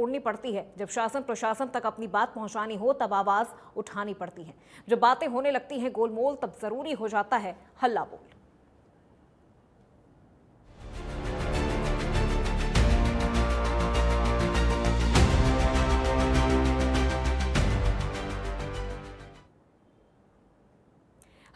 तोड़नी पड़ती है। जब शासन प्रशासन तक अपनी बात पहुंचानी हो तब आवाज उठानी पड़ती है। जब बातें होने लगती हैं गोलमोल तब जरूरी हो जाता है हल्ला बोल।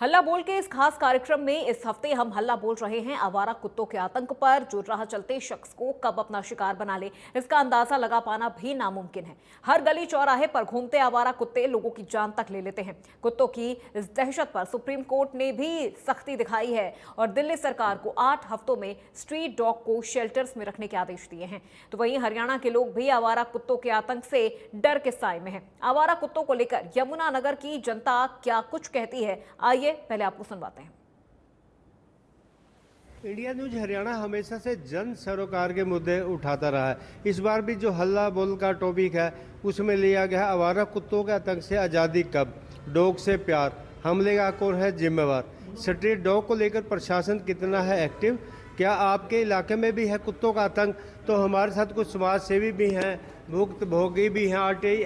हल्ला बोल के इस खास कार्यक्रम में इस हफ्ते हम हल्ला बोल रहे हैं आवारा कुत्तों के आतंक पर, जो राह चलते शख्स को कब अपना शिकार बना ले इसका अंदाजा लगा पाना भी नामुमकिन है। हर गली चौराहे पर घूमते आवारा कुत्ते लोगों की जान तक ले लेते हैं। कुत्तों की इस दहशत पर सुप्रीम कोर्ट ने भी सख्ती दिखाई है और दिल्ली सरकार को 8 हफ्तों में स्ट्रीट डॉग को शेल्टर्स में रखने के आदेश दिए हैं। तो वहीं हरियाणा के लोग भी आवारा कुत्तों के आतंक से डर के साए में हैं। आवारा कुत्तों को लेकर यमुनानगर की जनता क्या कुछ कहती है, आइए पहले आपको सुनवाते हैं। इंडिया न्यूज हरियाणा हमेशा से जन सरोकार के मुद्दे उठाता रहा है। इस बार भी जो हल्ला बोल का टॉपिक है उसमें लिया गया आवारा कुत्तों के आतंक से आज़ादी कब, डॉग से प्यार, हमले का कौन है जिम्मेवार, स्ट्रीट डॉग को लेकर प्रशासन कितना है एक्टिव, क्या आपके इलाके में भी है कुत्तों का आतंक। तो हमारे साथ कुछ समाज सेवी भी हैं, भुक्तभोगी भी हैं, आरटीआई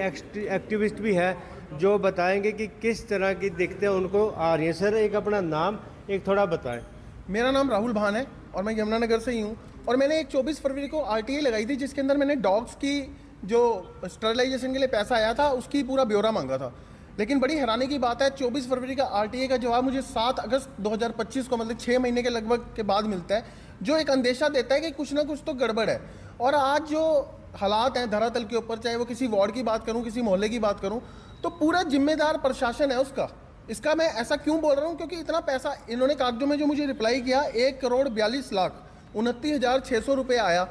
एक्टिविस्ट भी हैं जो बताएंगे कि किस तरह की दिक्कतें उनको आ रही हैं। सर एक अपना नाम एक थोड़ा बताएं। मेरा नाम राहुल भान है और मैं यमुनानगर से ही हूँ। और मैंने एक 24 फरवरी को आरटीआई लगाई थी जिसके अंदर मैंने डॉग्स की जो स्टरलाइजेशन के लिए पैसा आया था उसकी पूरा ब्यौरा मांगा था। लेकिन बड़ी हैरानी की बात है 24 फरवरी का आरटीआई का जवाब मुझे 7 अगस्त 2025 को मतलब 6 महीने के लगभग के बाद मिलता है, जो एक अंदेशा देता है कि कुछ ना कुछ तो गड़बड़ है। और आज जो हालात हैं धरातल के ऊपर, चाहे वो किसी वार्ड की बात करूँ, किसी मोहल्ले की बात करूँ, तो पूरा जिम्मेदार प्रशासन है उसका। इसका मैं ऐसा क्यों बोल रहा हूँ क्योंकि इतना पैसा इन्होंने कागजों में जो मुझे रिप्लाई किया 1,42,29,600 रुपये आया,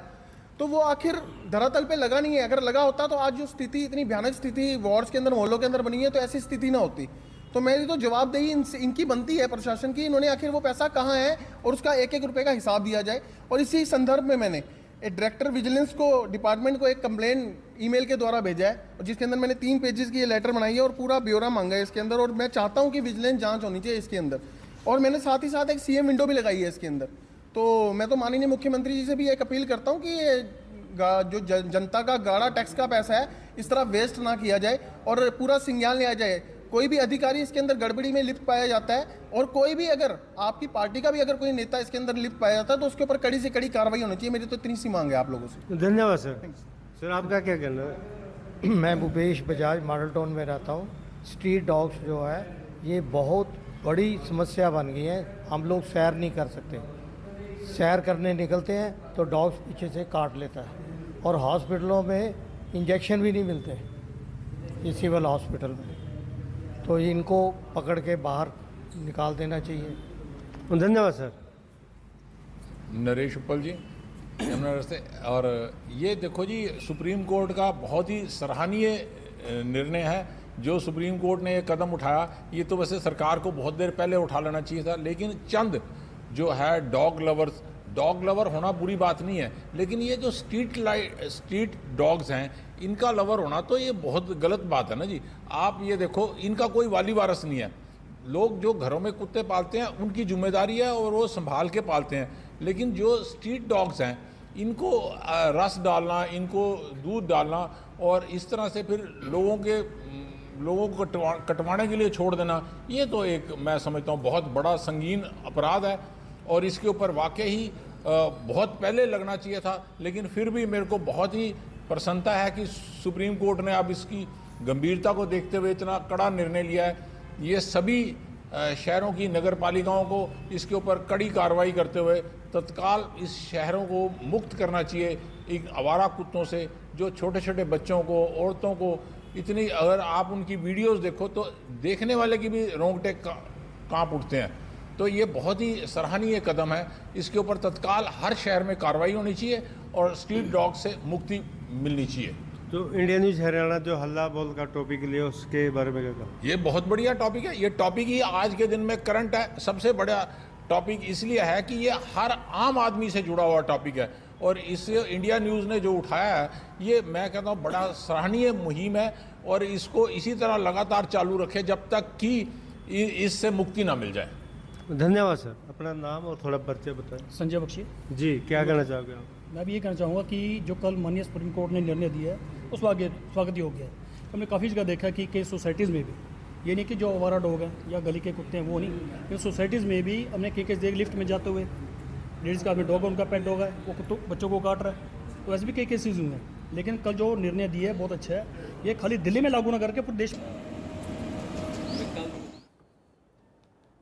तो वो आखिर धरातल पे लगा नहीं है। अगर लगा होता तो आज जो स्थिति, इतनी भयानक स्थिति वार्ड्स के अंदर, मोहल्लों के अंदर बनी है, तो ऐसी स्थिति ना होती। तो मेरी तो जवाबदेही इनकी बनती है प्रशासन की। इन्होंने आखिर वो पैसा कहाँ है और उसका एक एक रुपये का हिसाब दिया जाए। और इसी संदर्भ में मैंने डायरेक्टर विजिलेंस को, डिपार्टमेंट को एक कंप्लेन ईमेल के द्वारा भेजा है और जिसके अंदर मैंने 3 पेजेस की ये लेटर बनाई है और पूरा ब्यौरा मांगा है इसके अंदर। और मैं चाहता हूँ कि विजिलेंस जांच होनी चाहिए इसके अंदर। और मैंने साथ ही साथ एक सीएम विंडो भी लगाई है इसके अंदर। तो मैं तो माननीय मुख्यमंत्री जी से भी एक अपील करता हूँ कि ये जो जनता का गाढ़ा टैक्स का पैसा है इस तरह वेस्ट ना किया जाए और पूरा संज्ञान लिया जाए। कोई भी अधिकारी इसके अंदर गड़बड़ी में लिप्त पाया जाता है और कोई भी अगर आपकी पार्टी का भी अगर कोई नेता इसके अंदर लिप्त पाया जाता है तो उसके ऊपर कड़ी से कड़ी कार्रवाई होनी चाहिए। मेरी तो इतनी सी मांग है आप लोगों से। धन्यवाद सर। सर आपका क्या कहना है? मैं भूपेश बजाज मॉडल टाउन में रहता हूँ। स्ट्रीट डॉग्स जो है ये बहुत बड़ी समस्या बन गई है। हम लोग सैर नहीं कर सकते, सैर करने निकलते हैं तो डॉग्स पीछे से काट लेता है और हॉस्पिटलों में इंजेक्शन भी नहीं मिलते ये सिविल हॉस्पिटल में, तो इनको पकड़ के बाहर निकाल देना चाहिए। धन्यवाद सर। नरेश उपल जी यमुनानगर से। और ये देखो जी, सुप्रीम कोर्ट का बहुत ही सराहनीय निर्णय है जो सुप्रीम कोर्ट ने ये कदम उठाया। ये तो वैसे सरकार को बहुत देर पहले उठा लेना चाहिए था, लेकिन चंद जो है डॉग लवर होना बुरी बात नहीं है, लेकिन ये जो स्ट्रीट डॉग्स हैं इनका लवर होना तो ये बहुत गलत बात है ना जी। आप ये देखो, इनका कोई वाली वारस नहीं है। लोग जो घरों में कुत्ते पालते हैं उनकी जिम्मेदारी है और वो संभाल के पालते हैं, लेकिन जो स्ट्रीट डॉग्स हैं इनको रस डालना, इनको दूध डालना और इस तरह से फिर लोगों को कटवाने के लिए छोड़ देना, ये तो एक मैं समझता हूँ बहुत बड़ा संगीन अपराध है और इसके ऊपर वाकई ही बहुत पहले लगना चाहिए था। लेकिन फिर भी मेरे को बहुत ही प्रसन्नता है कि सुप्रीम कोर्ट ने अब इसकी गंभीरता को देखते हुए इतना कड़ा निर्णय लिया है। ये सभी शहरों की नगर पालिकाओं को इसके ऊपर कड़ी कार्रवाई करते हुए तत्काल इस शहरों को मुक्त करना चाहिए इन आवारा कुत्तों से, जो छोटे छोटे बच्चों को, औरतों को इतनी, अगर आप उनकी वीडियोस देखो तो देखने वाले की भी रोंगटे कांप उठते हैं। तो ये बहुत ही सराहनीय कदम है। इसके ऊपर तत्काल हर शहर में कार्रवाई होनी चाहिए और स्ट्रीट डॉग से मुक्ति मिलनी चाहिए। तो इंडिया न्यूज हरियाणा जो हल्ला बोल का टॉपिक लिया उसके बारे में क्या कहा? ये बहुत बढ़िया टॉपिक है। ये टॉपिक ही आज के दिन में करंट है। सबसे बड़ा टॉपिक इसलिए है कि ये हर आम आदमी से जुड़ा हुआ टॉपिक है और इससे इंडिया न्यूज़ ने जो उठाया है ये मैं कहता हूँ बड़ा सराहनीय मुहिम है और इसको इसी तरह लगातार चालू रखे जब तक कि इससे मुक्ति ना मिल जाए। धन्यवाद सर। अपना नाम और थोड़ा परिचय बताएं। संजय बख्शी जी, क्या कहना चाहोगे आप? मैं भी ये कहना चाहूँगा कि जो कल माननीय सुप्रीम कोर्ट ने निर्णय दिया है वो स्वागत योग्य है। हमने काफ़ी जगह देखा कि कई सोसाइटीज़ में भी, ये नहीं कि जो आवारा डॉग हैं या गली के कुत्ते हैं वो नहीं, लेकिन सोसाइटीज़ में भी हमने कई केस देख लिफ्ट में जाते हुए लेडीज़ का आदमी डॉग है, उनका पेट डॉग है, वो कुत्तों बच्चों को काट रहा है, तो ऐसे भी कई केसेज हुए हैं। लेकिन कल जो निर्णय दिया है बहुत अच्छा है, ये खाली दिल्ली में लागू ना करके पूरे देश में।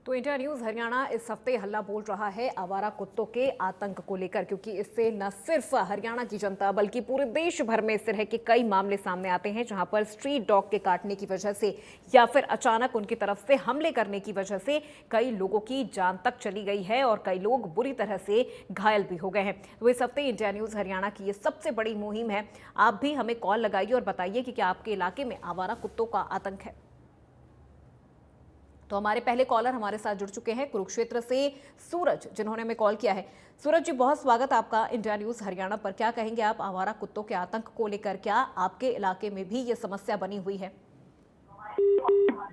तो इंडिया न्यूज हरियाणा इस हफ्ते हल्ला बोल रहा है आवारा कुत्तों के आतंक को लेकर, क्योंकि इससे न सिर्फ हरियाणा की जनता बल्कि पूरे देश भर में इस तरह के कई मामले सामने आते हैं जहां पर स्ट्रीट डॉग के काटने की वजह से या फिर अचानक उनकी तरफ से हमले करने की वजह से कई लोगों की जान तक चली गई है और कई लोग बुरी तरह से घायल भी हो गए हैं। तो इस हफ्ते इंडिया न्यूज हरियाणा की ये सबसे बड़ी मुहिम है। आप भी हमें कॉल लगाइए और बताइए कि क्या आपके इलाके में आवारा कुत्तों का आतंक है। तो हमारे पहले कॉलर हमारे साथ जुड़ चुके हैं कुरुक्षेत्र से सूरज, जिन्होंने हमें कॉल किया है। सूरज जी, बहुत स्वागत आपका इंडिया न्यूज हरियाणा पर। क्या कहेंगे आप आवारा कुत्तों के आतंक को लेकर? क्या आपके इलाके में भी ये समस्या बनी हुई है?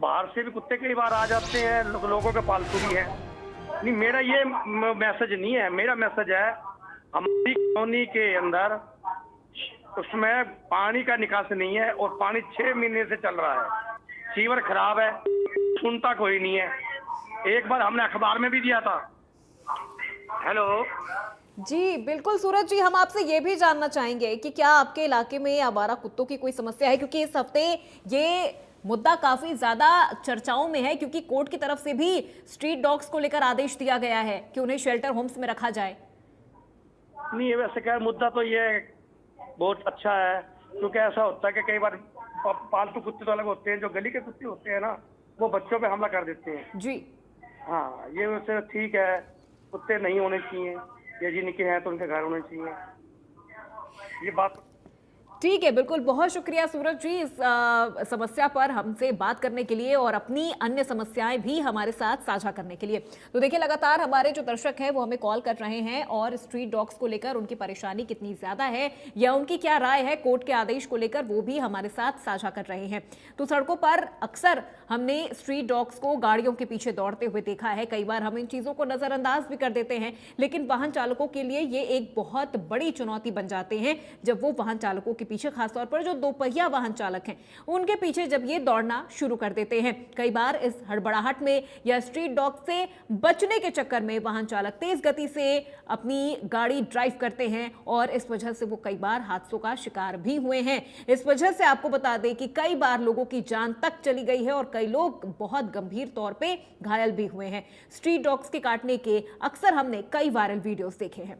बाहर से भी कुत्ते कई बार आ जाते हैं, लोगों के पालतू भी हैं। नहीं, मेरा ये मैसेज नहीं है। मेरा मैसेज है हमारी कॉलोनी के अंदर उसमें पानी का निकास नहीं है और पानी 6 महीने से चल रहा है। सीवर खराब है, सुनता कोई नहीं है। एक बार हमने अखबार में भी दिया था। हेलो जी बिल्कुल सूरज जी, हम आपसे ये भी जानना चाहेंगे कि क्या आपके इलाके में आवारा कुत्तों की कोई समस्या है, क्योंकि इस हफ्ते ये मुद्दा काफी ज्यादा चर्चाओं में है, क्योंकि कोर्ट की तरफ से भी स्ट्रीट डॉग्स को लेकर आदेश दिया गया है कि उन्हें शेल्टर होम्स में रखा जाए। नहीं, वैसे क्या मुद्दा तो ये बहुत अच्छा है, क्योंकि ऐसा होता है कि कई बार पालतू कुत्ते तो अलग होते हैं, जो गली के कुत्ते होते हैं ना, वो बच्चों पे हमला कर देते हैं जी। हाँ, ये वैसे ठीक है, कुत्ते नहीं होने चाहिए, या जिनके हैं तो उनके घर होने चाहिए, ये बात ठीक है। बिल्कुल, बहुत शुक्रिया सूरज जी इस समस्या पर हमसे बात करने के लिए और अपनी अन्य समस्याएं भी हमारे साथ साझा करने के लिए। तो देखिए, लगातार हमारे जो दर्शक हैं वो हमें कॉल कर रहे हैं और स्ट्रीट डॉग्स को लेकर उनकी परेशानी कितनी ज्यादा है या उनकी क्या राय है कोर्ट के आदेश को लेकर, वो भी हमारे साथ साझा कर रहे हैं। तो सड़कों पर अक्सर हमने स्ट्रीट डॉग्स को गाड़ियों के पीछे दौड़ते हुए देखा है। कई बार हम इन चीजों को नजरअंदाज भी कर देते हैं, लेकिन वाहन चालकों के लिए ये एक बहुत बड़ी चुनौती बन जाते हैं जब वो वाहन चालकों के पीछे, खासतौर पर जो दोपहिया वाहन चालक हैं, उनके पीछे जब ये दौड़ना शुरू कर देते हैं। कई बार इस हड़बड़ाहट में या स्ट्रीट डॉग से बचने के चक्कर में वाहन चालक तेज गति से अपनी गाड़ी ड्राइव करते हैं और इस वजह से वो कई बार हादसों का शिकार भी हुए हैं। इस वजह से आपको बता दें कि कई बार लोगों की जान तक चली गई है और कई लोग बहुत गंभीर तौर पे घायल भी हुए हैं। स्ट्रीट डॉग्स के काटने के अक्सर हमने कई वायरल वीडियोस देखे हैं।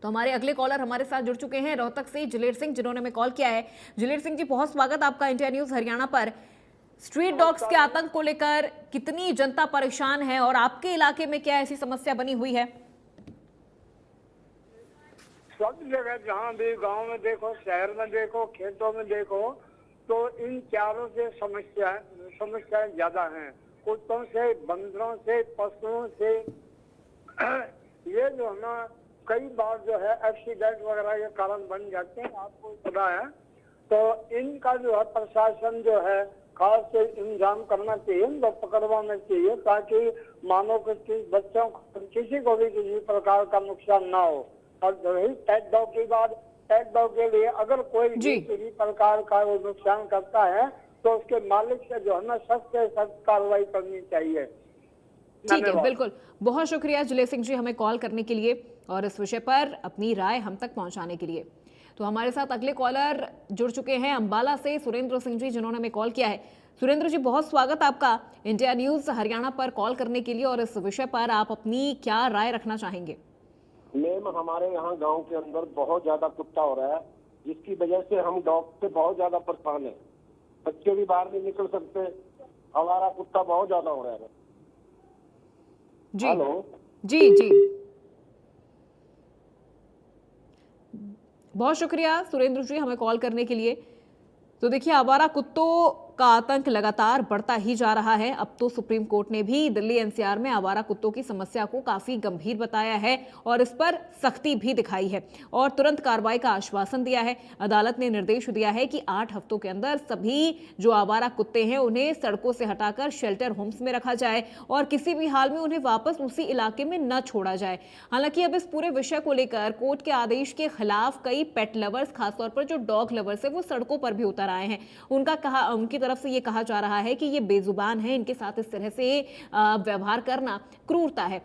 तो हमारे अगले कॉलर हमारे साथ जुड़ चुके हैं रोहतक से जलेर सिंह, जिन्होंने हमें कॉल किया है। जलेर सिंह जी, बहुत स्वागत आपका इंडिया न्यूज हरियाणा पर। स्ट्रीट डॉग्स के आतंक को लेकर कितनी जनता परेशान है और आपके इलाके में क्या ऐसी समस्या बनी हुई है? सब जगह जहाँ भी गांव में देखो, शहर में देखो, खेतों में देखो, तो इन चारों से समस्याएं ज्यादा हैं। कुत्तों से, बंदरों से, पशुओं से। ये जो है ना, कई बार जो है एक्सीडेंट वगैरह के कारण बन जाते हैं, आपको पता है। तो इनका जो है प्रशासन जो है खास से इंतजाम करना चाहिए, इनको पकड़वाना चाहिए, ताकि मानव के बच्चों को, किसी को भी किसी प्रकार का नुकसान ना हो। और रही पेट डॉग की बात, पेट डॉग के लिए अगर कोई भी किसी प्रकार का वो नुकसान करता है तो उसके मालिक से जो है ना सख्त से सख्त कार्रवाई करनी चाहिए। ठीक है, बिल्कुल, बहुत शुक्रिया जलेर सिंह जी हमें कॉल करने के लिए और इस विषय पर अपनी राय हम तक पहुंचाने के लिए। तो हमारे साथ अगले कॉलर जुड़ चुके हैं अंबाला से सुरेंद्र सिंह जी, जिन्होंने हमें कॉल किया है। सुरेंद्र जी, बहुत स्वागत आपका इंडिया न्यूज हरियाणा पर कॉल करने के लिए और इस विषय पर आप अपनी क्या राय रखना चाहेंगे? मैम, हमारे यहाँ गांव के अंदर बहुत ज्यादा कुत्ता हो रहा है, जिसकी वजह से हम डॉग से बहुत ज्यादा परेशान है। बच्चे भी बाहर नहीं निकल सकते, हमारा कुत्ता बहुत ज्यादा हो रहा है। जी हेलो जी जी, बहुत शुक्रिया सुरेंद्र जी हमें कॉल करने के लिए। तो देखिए, आवारा कुत्तों का आतंक लगातार बढ़ता ही जा रहा है। अब तो सुप्रीम कोर्ट ने भी दिल्ली एनसीआर में आवारा कुत्तों की समस्या को काफी गंभीर बताया है और इस पर सख्ती भी दिखाई है और तुरंत कार्रवाई का आश्वासन दिया है। अदालत ने निर्देश दिया है कि 8 हफ्तों के अंदर सभी जो आवारा कुत्ते हैं उन्हें सड़कों से हटाकर शेल्टर होम्स में रखा जाए और किसी भी हाल में उन्हें वापस उसी इलाके में न छोड़ा जाए। हालांकि अब इस पूरे विषय को लेकर कोर्ट के आदेश के खिलाफ कई पेट लवर्स, खासतौर पर जो डॉग लवर्स है, वो सड़कों पर भी उतर आए हैं। उनकी तरफ से ये कहा जा रहा है कि ये बेजुबान है, इनके साथ इस तरह से व्यवहार करना क्रूरता है।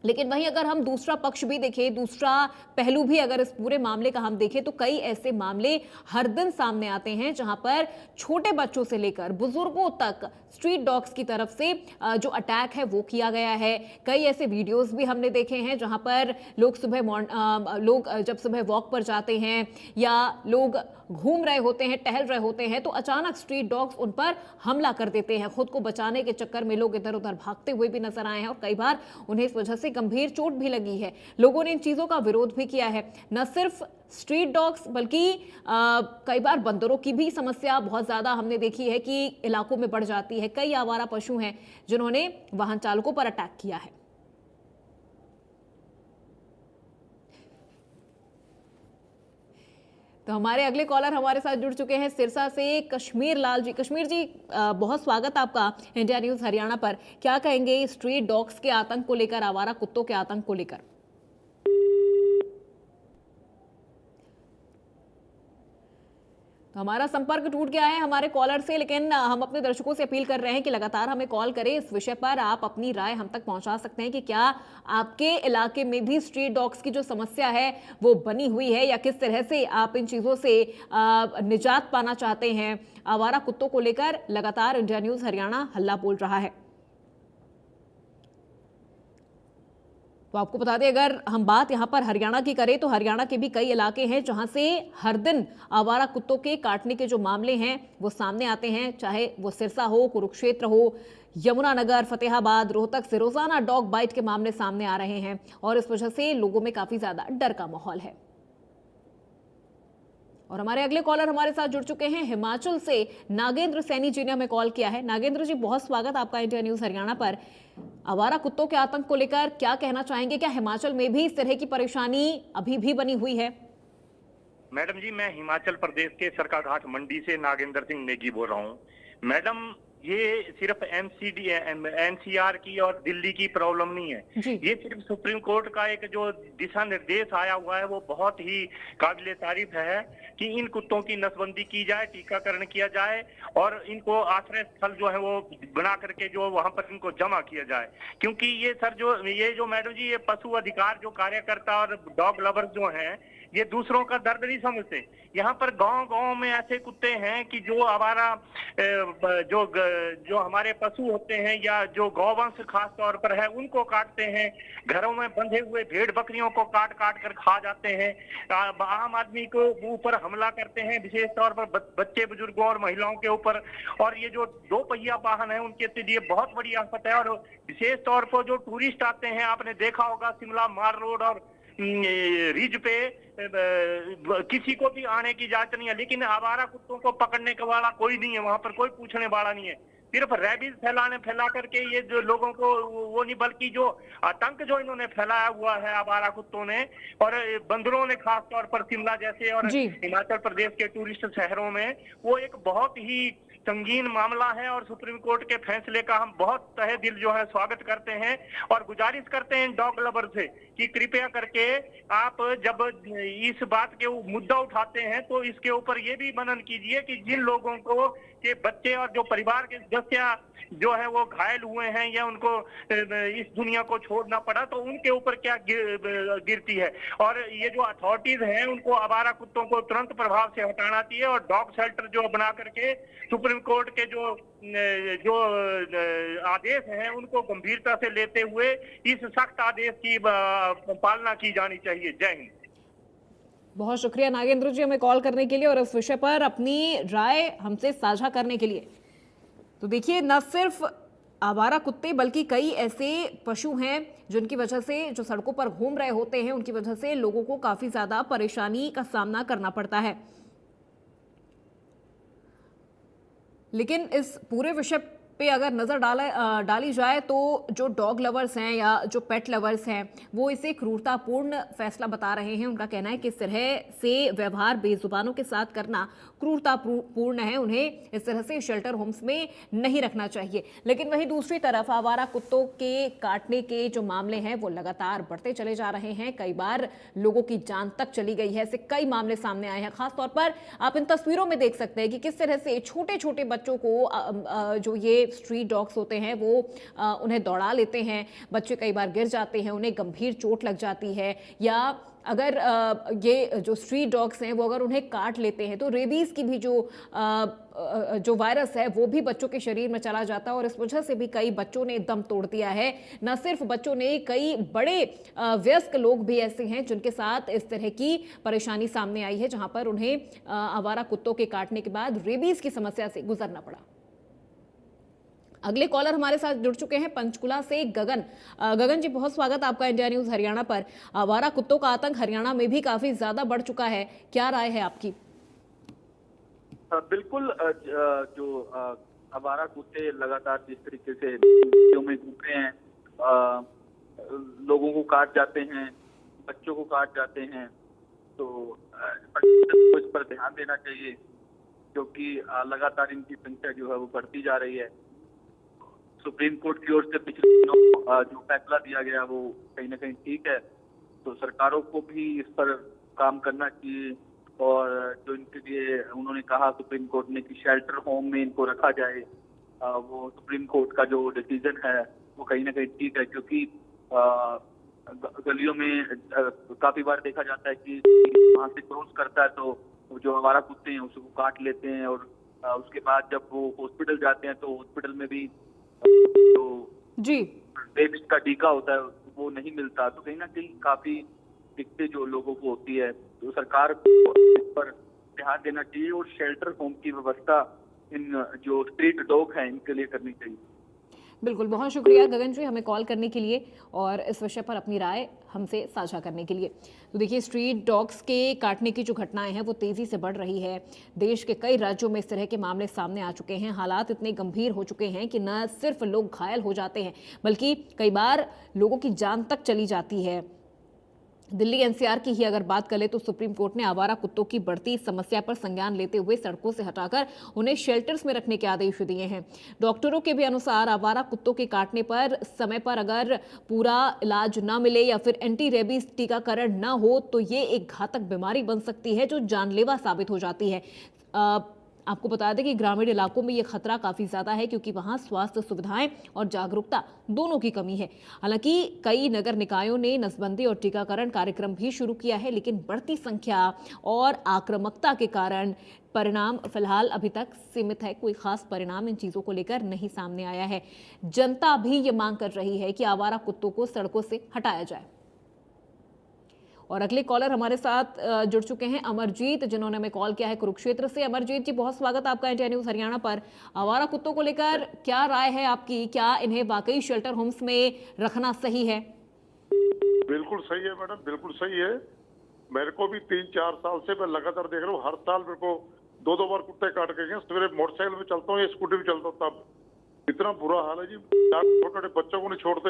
लेकिन वहीं अगर हम दूसरा पक्ष भी देखें, दूसरा पहलू भी अगर इस पूरे मामले का हम देखें तो कई ऐसे मामले हर दिन सामने आते हैं जहां पर छोटे बच्चों से लेकर बुजुर्गों तक स्ट्रीट डॉग्स की तरफ से जो अटैक है वो किया गया है। कई ऐसे वीडियोस भी हमने देखे हैं जहां पर लोग जब सुबह वॉक पर जाते हैं या लोग घूम रहे होते हैं, टहल रहे होते हैं, तो अचानक स्ट्रीट डॉग्स उन पर हमला कर देते हैं। खुद को बचाने के चक्कर में लोग इधर उधर भागते हुए भी नजर आए हैं और कई बार उन्हें इस वजह से गंभीर चोट भी लगी है। लोगों ने इन चीजों का विरोध भी किया है। न सिर्फ स्ट्रीट डॉग्स बल्कि कई बार बंदरों की भी समस्या बहुत ज्यादा हमने देखी है कि इलाकों में बढ़ जाती है। कई आवारा पशु हैं जिन्होंने वाहन चालकों पर अटैक किया है। तो हमारे अगले कॉलर हमारे साथ जुड़ चुके हैं सिरसा से कश्मीर लाल जी। कश्मीर जी, बहुत स्वागत आपका इंडिया न्यूज हरियाणा पर। क्या कहेंगे स्ट्रीट डॉग्स के आतंक को लेकर, आवारा कुत्तों के आतंक को लेकर? तो हमारा संपर्क टूट गया है हमारे कॉलर से, लेकिन हम अपने दर्शकों से अपील कर रहे हैं कि लगातार हमें कॉल करें। इस विषय पर आप अपनी राय हम तक पहुंचा सकते हैं कि क्या आपके इलाके में भी स्ट्रीट डॉग्स की जो समस्या है वो बनी हुई है या किस तरह से आप इन चीज़ों से निजात पाना चाहते हैं। आवारा कुत्तों को लेकर लगातार इंडिया न्यूज़ हरियाणा हल्ला बोल रहा है। तो आपको बता दें, अगर हम बात यहाँ पर हरियाणा की करें तो हरियाणा के भी कई इलाके हैं जहाँ से हर दिन आवारा कुत्तों के काटने के जो मामले हैं वो सामने आते हैं। चाहे वो सिरसा हो, कुरुक्षेत्र हो, यमुनानगर, फतेहाबाद, रोहतक से रोजाना डॉग बाइट के मामले सामने आ रहे हैं और इस वजह से लोगों में काफी ज्यादा डर का माहौल है। और हमारे अगले कॉलर हमारे साथ जुड़ चुके हैं हिमाचल से नागेंद्र सैनी जी ने हमें कॉल किया है। नागेंद्र जी, बहुत स्वागत आपका इंडिया न्यूज हरियाणा पर। आवारा कुत्तों के आतंक को लेकर क्या कहना चाहेंगे? क्या हिमाचल में भी इस तरह की परेशानी अभी भी बनी हुई है? मैडम जी, मैं हिमाचल प्रदेश के सरकाघाट मंडी से नागेंद्र सिंह नेगी बोल रहा हूँ। मैडम, ये सिर्फ एनसीआर की और दिल्ली की प्रॉब्लम नहीं है। ये सिर्फ सुप्रीम कोर्ट का एक जो दिशा निर्देश आया हुआ है वो बहुत ही काबिले तारीफ है कि इन कुत्तों की नसबंदी की जाए, टीकाकरण किया जाए और इनको आश्रय स्थल जो है वो बना करके जो वहां पर इनको जमा किया जाए। क्योंकि ये जो मैडम जी, ये पशु अधिकार जो कार्यकर्ता और डॉग लवर्स जो हैं, ये दूसरों का दर्द नहीं समझते। यहाँ पर गांव-गांव में ऐसे कुत्ते हैं कि जो आवारा जो हमारे पशु होते हैं या जो गौवंश खास तौर पर है उनको काटते हैं। घरों में बंधे हुए भेड़ बकरियों को काट काट कर खा जाते हैं। आम आदमी को ऊपर हमला करते हैं, विशेष तौर पर बच्चे, बुजुर्गों और महिलाओं के ऊपर। और ये जो 2 पहिया वाहन है उनके लिए बहुत बड़ी आफत है। और विशेष तौर पर जो टूरिस्ट आते हैं, आपने देखा होगा शिमला माल रोड और रिज पे किसी को भी आने की इजाजत नहीं है, लेकिन आवारा कुत्तों को पकड़ने का वाला कोई नहीं है, वहां पर कोई पूछने वाला नहीं है। सिर्फ रैबिज फैला करके ये जो लोगों को वो नहीं, बल्कि जो आतंक जो इन्होंने फैलाया हुआ है आवारा कुत्तों ने और बंदरों ने, खास तौर पर शिमला जैसे और हिमाचल प्रदेश के टूरिस्ट शहरों में, वो एक बहुत ही संगीन मामला है। और सुप्रीम कोर्ट के फैसले का हम बहुत तहे दिल जो है स्वागत करते हैं और गुजारिश करते हैं डॉग लवर से कि कृपया करके आप जब इस बात के मुद्दा उठाते हैं तो इसके ऊपर ये भी मनन कीजिए कि जिन लोगों को के बच्चे और जो परिवार के सदस्य जो है वो घायल हुए हैं या उनको इस दुनिया को छोड़ना पड़ा, तो उनके ऊपर क्या गिरती है। और ये जो अथॉरिटीज हैं उनको आवारा कुत्तों को तुरंत प्रभाव से हटाना चाहिए और डॉग शेल्टर जो बना करके सुप्रीम कोर्ट के जो आदेश हैं उनको गंभीरता से लेते हुए इस सख्त आदेश की पालना की जानी चाहिए। जय हिंद। बहुत शुक्रिया नागेंद्र जी हमें कॉल करने के लिए और इस विषय पर अपनी राय हमसे साझा करने के लिए। तो देखिए, न सिर्फ आवारा कुत्ते बल्कि कई ऐसे पशु हैं जिनकी वजह से, जो सड़कों पर घूम रहे होते हैं, उनकी वजह से लोगों को काफी ज्यादा परेशानी का सामना करना पड़ता है। लेकिन इस पूरे विषय पे अगर नज़र डाली जाए तो जो डॉग लवर्स हैं या जो पेट लवर्स हैं वो इसे क्रूरतापूर्ण फैसला बता रहे हैं। उनका कहना है कि इस तरह से व्यवहार बेजुबानों के साथ करना क्रूरतापूर्ण है, उन्हें इस तरह से शेल्टर होम्स में नहीं रखना चाहिए। लेकिन वहीं दूसरी तरफ आवारा कुत्तों के काटने के जो मामले हैं वो लगातार बढ़ते चले जा रहे हैं। कई बार लोगों की जान तक चली गई है, ऐसे कई मामले सामने आए हैं। खासतौर पर आप इन तस्वीरों में देख सकते हैं कि किस तरह से छोटे छोटे बच्चों को जो ये स्ट्रीट डॉग्स होते हैं वो उन्हें दौड़ा लेते हैं। बच्चे कई बार गिर जाते हैं, उन्हें गंभीर चोट लग जाती है, या अगर ये जो स्ट्रीट डॉग्स हैं वो अगर उन्हें काट लेते हैं तो रेबीज की भी जो वायरस है वो भी बच्चों के शरीर में चला जाता है। और इस वजह से भी कई बच्चों ने दम तोड़ दिया है। न सिर्फ बच्चों ने, कई बड़े वयस्क लोग भी ऐसे हैं जिनके साथ इस तरह की परेशानी सामने आई है, जहां पर उन्हें आवारा कुत्तों के काटने के बाद रेबीज की समस्या से गुजरना पड़ा। अगले कॉलर हमारे साथ जुड़ चुके हैं पंचकुला से गगन। गगन जी, बहुत स्वागत आपका इंडिया न्यूज हरियाणा पर। आवारा कुत्तों का आतंक हरियाणा में भी काफी ज्यादा बढ़ चुका है, क्या राय है आपकी? बिल्कुल, जो आवारा कुत्ते लगातार जिस तरीके से नदियों में घूम रहे हैं, लोगों को काट जाते हैं, बच्चों को काट जाते हैं, तो इस पर ध्यान देना चाहिए, क्योंकि लगातार इनकी संख्या जो है वो बढ़ती जा रही है। सुप्रीम कोर्ट की ओर से पिछले दिनों जो फैसला दिया गया वो कहीं ना कहीं ठीक है, तो सरकारों को भी इस पर काम करना चाहिए। और जो इनके लिए उन्होंने कहा सुप्रीम कोर्ट ने कि शेल्टर होम में इनको रखा जाए, वो सुप्रीम कोर्ट का जो डिसीजन है वो कहीं ना कहीं ठीक है, क्योंकि गलियों में काफी बार देखा जाता है कि वहां से क्रॉस करता है तो जो आवारा कुत्ते हैं उसको काट लेते हैं, और उसके बाद जब वो हॉस्पिटल जाते हैं तो हॉस्पिटल में भी जो रेबीज का टीका होता है वो नहीं मिलता। तो कहीं ना कहीं काफी दिक्कतें जो लोगों को होती है, तो सरकार को इस पर ध्यान देना चाहिए और शेल्टर होम की व्यवस्था इन जो स्ट्रीट डॉग हैं इनके लिए करनी चाहिए। बिल्कुल, बहुत शुक्रिया गगन जी हमें कॉल करने के लिए और इस विषय पर अपनी राय हमसे साझा करने के लिए। तो देखिए, स्ट्रीट डॉग्स के काटने की जो घटनाएं हैं वो तेज़ी से बढ़ रही है। देश के कई राज्यों में इस तरह के मामले सामने आ चुके हैं। हालात इतने गंभीर हो चुके हैं कि न सिर्फ लोग घायल हो जाते हैं बल्कि कई बार लोगों की जान तक चली जाती है। दिल्ली एनसीआर की ही अगर बात करें तो सुप्रीम कोर्ट ने आवारा कुत्तों की बढ़ती समस्या पर संज्ञान लेते हुए सड़कों से हटाकर उन्हें शेल्टर्स में रखने के आदेश दिए हैं। डॉक्टरों के भी अनुसार आवारा कुत्तों के काटने पर समय पर अगर पूरा इलाज न मिले या फिर एंटी रेबीज टीकाकरण न हो तो ये एक घातक बीमारी बन सकती है जो जानलेवा साबित हो जाती है। आपको बता दें कि ग्रामीण इलाकों में ये खतरा काफ़ी ज़्यादा है क्योंकि वहाँ स्वास्थ्य सुविधाएं और जागरूकता दोनों की कमी है। हालांकि कई नगर निकायों ने नसबंदी और टीकाकरण कार्यक्रम भी शुरू किया है, लेकिन बढ़ती संख्या और आक्रामकता के कारण परिणाम फिलहाल अभी तक सीमित है। कोई खास परिणाम इन चीज़ों को लेकर नहीं सामने आया है। जनता भी ये मांग कर रही है कि आवारा कुत्तों को सड़कों से हटाया जाए। और अगले कॉलर हमारे साथ जुड़ चुके हैं अमरजीत, जिन्होंने हमें कॉल किया है कुरुक्षेत्र से। अमरजीत जी, बहुत स्वागत आपका इंडिया न्यूज हरियाणा पर। आवारा कुत्तों को लेकर क्या राय है आपकी? क्या इन्हें वाकई शेल्टर होम्स में रखना सही है? बिल्कुल सही है मैडम, बिल्कुल सही है। मेरे को भी 3-4 साल से मैं लगातार देख रहा हूँ, हर साल मेरे को 2-2 बार कुत्ते काट के गए। सवेरे मोटरसाइकिल में चलता हूँ या स्कूटी में चलता हूँ, तब इतना बुरा हाल है जी। छोटे छोटे बच्चों को नहीं छोड़ते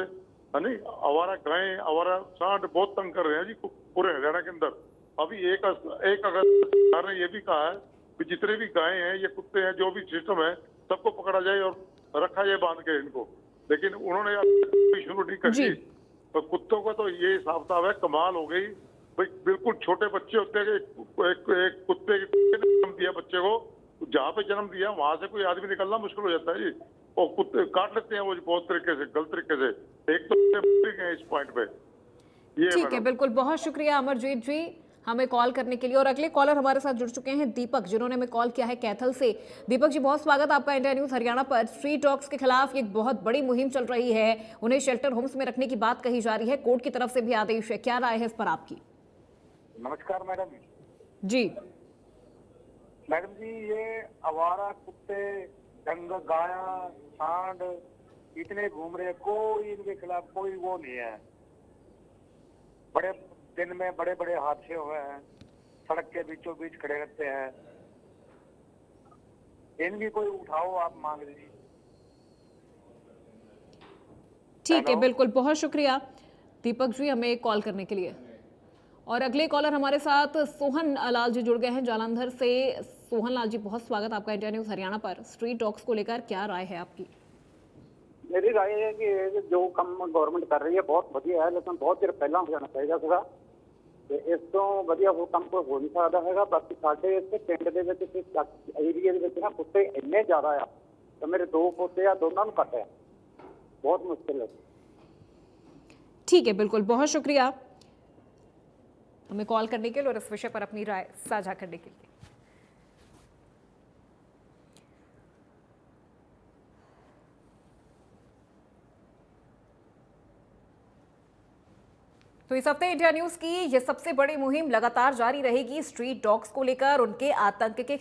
है नहीं। आवारा गायें, आवारा सांड बहुत तंग कर रहे हैं जी पूरे हरियाणा के अंदर। अभी 1 अगस्त सरकार ने ये भी कहा है कि जितने भी गायें हैं, ये कुत्ते हैं, जो भी सिस्टम है, सबको पकड़ा जाए और रखा जाए बांध के इनको। लेकिन उन्होंने शुरू नहीं करी। तो कुत्तों का तो ये हिसाब किताब है, कमाल हो गई भाई। बिल्कुल छोटे बच्चे होते हैं, एक कुत्ते ने जन्म दिया बच्चे को, जहाँ पे जन्म दिया वहां से कोई आदमी निकलना मुश्किल हो जाता है जी। और कुत्ते काट लेते हैं वो बहुत तरीके से, गलत तरीके से। एक तो इस पॉइंट पे ये ठीक है, बिल्कुल, बहुत शुक्रिया अमरजीत जी हमें कॉल करने के लिए। और अगले कॉलर हमारे साथ जुड़ चुके हैं दीपक, जिन्होंने हमें कॉल किया है कैथल से। दीपक जी, बहुत स्वागत आपका इंडिया न्यूज हरियाणा पर। स्ट्रीट डॉग्स के खिलाफ एक बहुत बड़ी मुहिम चल रही है, उन्हें शेल्टर होम्स में रखने की बात कही जा रही है, कोर्ट की तरफ से भी आदेश है। क्या राय है इस पर आपकी? नमस्कार मैडम जी। मैडम जी, ये आवारा कुत्ते, गाया, सांड इतने घूम रहे, कोई इनके खिलाफ कोई वो नहीं है। बड़े दिन में बड़े बड़े हादसे हुए हैं, सड़क के बीचों बीच खड़े रहते हैं। इनकी कोई उठाओ आप मांग लीजिए। ठीक है, हेलो। बिल्कुल, बहुत शुक्रिया दीपक जी हमें कॉल करने के लिए। और अगले कॉलर हमारे साथ सोहन लाल जी जुड़ गए हैं जालंधर से। सोहन लाल जी, बहुत स्वागत आपका इंडिया न्यूज़ हरियाणा पर। स्ट्रीट डॉग्स को लेकर क्या राय है आपकी? मेरी राय है कि जो काम गवर्नमेंट कर रही है बहुत ਵਧੀਆ है, लेकिन बहुत चिर ਪਹਿਲਾਂ ਹੋ ਜਾਣਾ ਚਾਹੀਦਾ ਸੀਗਾ ਤੇ ਇਸ ਤੋਂ ਵਧੀਆ ਉਹ ਕੰਮ ਕੋਈ ਹੋ ਨਹੀਂ ਸਕਦਾ ਹੈਗਾ। ਬਾਕੀ ਸਾਡੇ ਇੱਥੇ ਪਿੰਡ ਦੇ ਵਿੱਚ ਤੇ ਏਰੀਆ ਦੇ ਵਿੱਚ ਨਾ ਕੁੱਤੇ ਇੰਨੇ ਜ਼ਿਆਦਾ ਆ ਤੇ ਮੇਰੇ 2 ਪੋਤੇ ਆ, ਦੋਨਾਂ ਨੂੰ ਕੱਟਿਆ, बहुत मुश्किल है। ठीक है, बिल्कुल, बहुत शुक्रिया हमें कॉल करने के लिए और इस विषय पर अपनी राय साझा करने के लिए। तो इस हफ्ते इंडिया न्यूज की ये सबसे बड़ी मुहिम लगातार जारी रहेगी। स्ट्रीट डॉग्स को लेकर उनके आतंक के